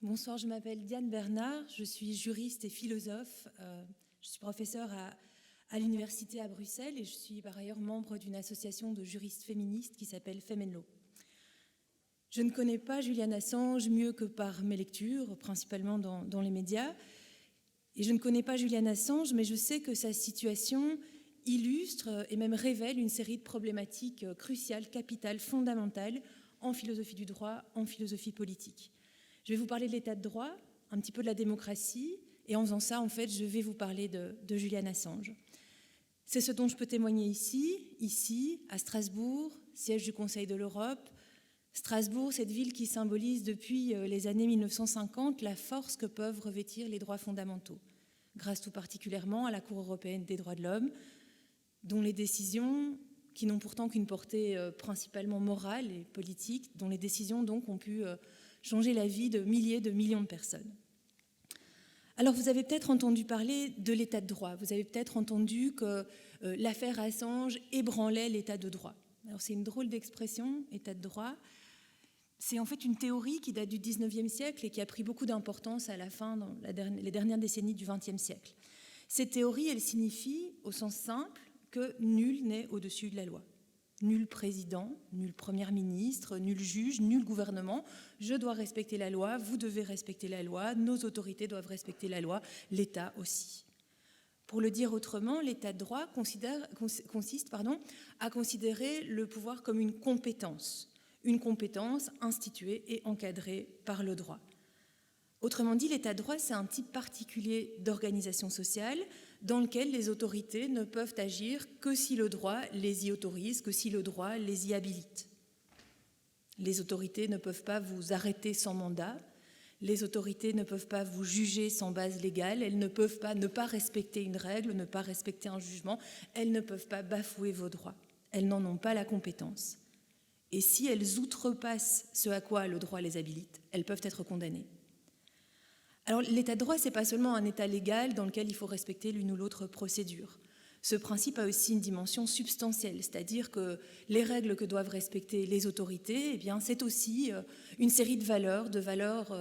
Bonsoir, je m'appelle Diane Bernard, je suis juriste et philosophe. Je suis professeure à l'université à Bruxelles et je suis par ailleurs membre d'une association de juristes féministes qui s'appelle Femenlo. Je ne connais pas Julian Assange mieux que par mes lectures, principalement dans les médias. Et je ne connais pas Julian Assange, mais je sais que sa situation illustre et même révèle une série de problématiques cruciales, capitales, fondamentales en philosophie du droit, en philosophie politique. Je vais vous parler de l'état de droit, un petit peu de la démocratie, et en faisant ça, en fait, je vais vous parler de Julian Assange. C'est ce dont je peux témoigner ici, à Strasbourg, siège du Conseil de l'Europe. Strasbourg, cette ville qui symbolise depuis les années 1950 la force que peuvent revêtir les droits fondamentaux, grâce tout particulièrement à la Cour européenne des droits de l'homme, dont les décisions, qui n'ont pourtant qu'une portée principalement morale et politique, dont les décisions donc ont pu changer la vie de milliers, de millions de personnes. Alors vous avez peut-être entendu parler de l'état de droit, vous avez peut-être entendu que l'affaire Assange ébranlait l'état de droit. Alors c'est une drôle d'expression, état de droit. C'est en fait une théorie qui date du 19e siècle et qui a pris beaucoup d'importance à la fin, dans les dernières décennies du 20e siècle. Cette théorie, elle signifie, au sens simple, que nul n'est au-dessus de la loi. Nul président, nul premier ministre, nul juge, nul gouvernement. Je dois respecter la loi, vous devez respecter la loi, nos autorités doivent respecter la loi, l'État aussi. Pour le dire autrement, l'état de droit consiste à considérer le pouvoir comme une compétence instituée et encadrée par le droit. Autrement dit, l'état de droit, c'est un type particulier d'organisation sociale dans lequel les autorités ne peuvent agir que si le droit les y autorise, que si le droit les y habilite. Les autorités ne peuvent pas vous arrêter sans mandat, les autorités ne peuvent pas vous juger sans base légale, elles ne peuvent pas ne pas respecter une règle, ne pas respecter un jugement, elles ne peuvent pas bafouer vos droits, elles n'en ont pas la compétence. Et si elles outrepassent ce à quoi le droit les habilite, elles peuvent être condamnées. Alors l'état de droit, ce n'est pas seulement un état légal dans lequel il faut respecter l'une ou l'autre procédure. Ce principe a aussi une dimension substantielle, c'est-à-dire que les règles que doivent respecter les autorités, eh bien, c'est aussi une série de valeurs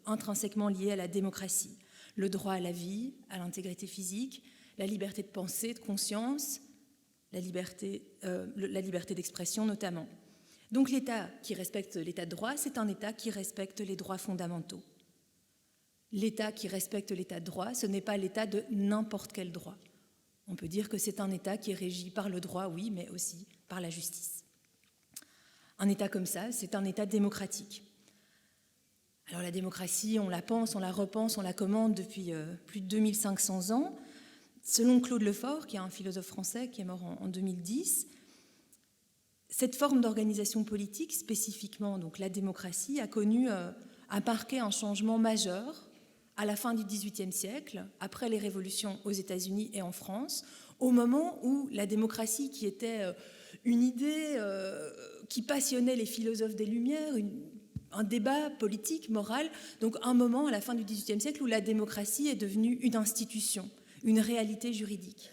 intrinsèquement liées à la démocratie. Le droit à la vie, à l'intégrité physique, la liberté de pensée, de conscience, la liberté d'expression notamment. Donc l'État qui respecte l'état de droit, c'est un État qui respecte les droits fondamentaux. L'État qui respecte l'état de droit, ce n'est pas l'État de n'importe quel droit. On peut dire que c'est un État qui est régi par le droit, oui, mais aussi par la justice. Un État comme ça, c'est un État démocratique. Alors la démocratie, on la pense, on la repense, on la commande depuis plus de 2500 ans. Selon Claude Lefort, qui est un philosophe français qui est mort en 2010, cette forme d'organisation politique, spécifiquement donc la démocratie, a marqué un changement majeur à la fin du XVIIIe siècle, après les révolutions aux États-Unis et en France, au moment où la démocratie, qui était une idée qui passionnait les philosophes des Lumières, un débat politique, moral, donc un moment à la fin du XVIIIe siècle où la démocratie est devenue une institution, une réalité juridique.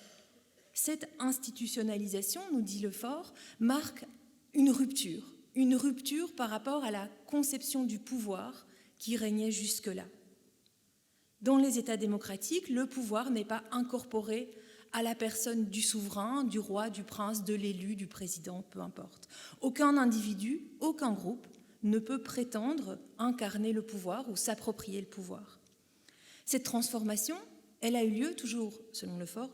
Cette institutionnalisation, nous dit Lefort, marque une rupture par rapport à la conception du pouvoir qui régnait jusque-là. Dans les États démocratiques, le pouvoir n'est pas incorporé à la personne du souverain, du roi, du prince, de l'élu, du président, peu importe. Aucun individu, aucun groupe ne peut prétendre incarner le pouvoir ou s'approprier le pouvoir. Cette transformation, elle a eu lieu, toujours selon Lefort,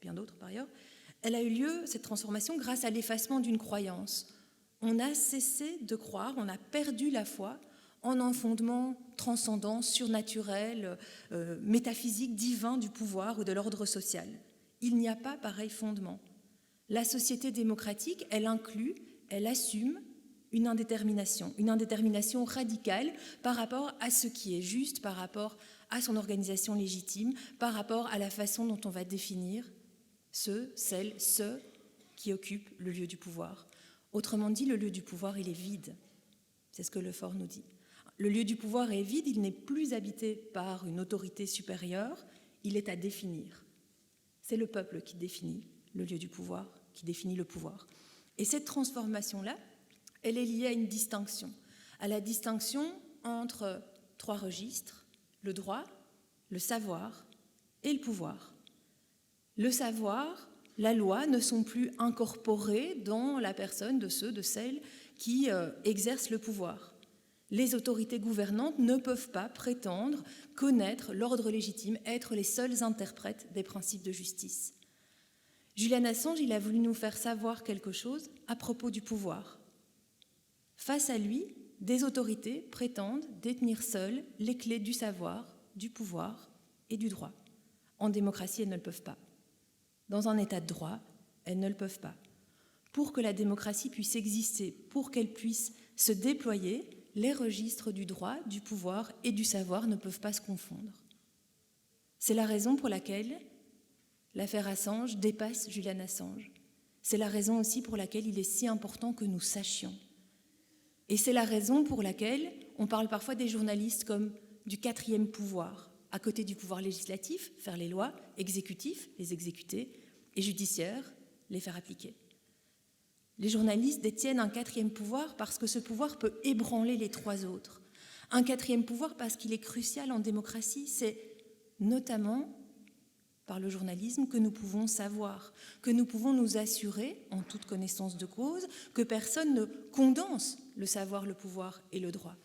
bien d'autres par ailleurs, elle a eu lieu, cette transformation, grâce à l'effacement d'une croyance. On a cessé de croire, on a perdu la foi en un fondement transcendant, surnaturel, métaphysique, divin du pouvoir ou de l'ordre social. Il n'y a pas pareil fondement. La société démocratique, elle inclut, elle assume une indétermination radicale par rapport à ce qui est juste, par rapport à son organisation légitime, par rapport à la façon dont on va définir ceux qui occupent le lieu du pouvoir. Autrement dit, le lieu du pouvoir, il est vide. C'est ce que Lefort nous dit. Le lieu du pouvoir est vide, il n'est plus habité par une autorité supérieure, il est à définir. C'est le peuple qui définit le lieu du pouvoir, qui définit le pouvoir. Et cette transformation-là, elle est liée à une distinction, à la distinction entre 3 registres, le droit, le savoir et le pouvoir. Le savoir, la loi ne sont plus incorporés dans la personne de ceux, de celles qui exercent le pouvoir. Les autorités gouvernantes ne peuvent pas prétendre connaître l'ordre légitime, être les seuls interprètes des principes de justice. Julian Assange, il a voulu nous faire savoir quelque chose à propos du pouvoir. Face à lui, des autorités prétendent détenir seules les clés du savoir, du pouvoir et du droit. En démocratie, elles ne le peuvent pas. Dans un état de droit, elles ne le peuvent pas. Pour que la démocratie puisse exister, pour qu'elle puisse se déployer, les registres du droit, du pouvoir et du savoir ne peuvent pas se confondre. C'est la raison pour laquelle l'affaire Assange dépasse Julian Assange. C'est la raison aussi pour laquelle il est si important que nous sachions. Et c'est la raison pour laquelle on parle parfois des journalistes comme du 4e pouvoir, à côté du pouvoir législatif, faire les lois, exécutif, les exécuter, et judiciaire, les faire appliquer. Les journalistes détiennent un 4e pouvoir parce que ce pouvoir peut ébranler les 3 autres. Un 4e pouvoir parce qu'il est crucial en démocratie, c'est notamment par le journalisme que nous pouvons savoir, que nous pouvons nous assurer, en toute connaissance de cause, que personne ne condense le savoir, le pouvoir et le droit.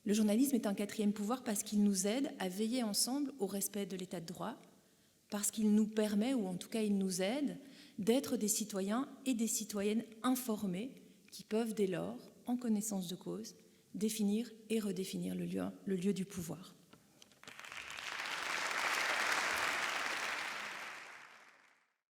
Le journalisme est un 4e pouvoir parce qu'il nous aide à veiller ensemble au respect de l'état de droit, parce qu'il nous permet, ou en tout cas il nous aide, d'être des citoyens et des citoyennes informés qui peuvent dès lors, en connaissance de cause, définir et redéfinir le lieu du pouvoir.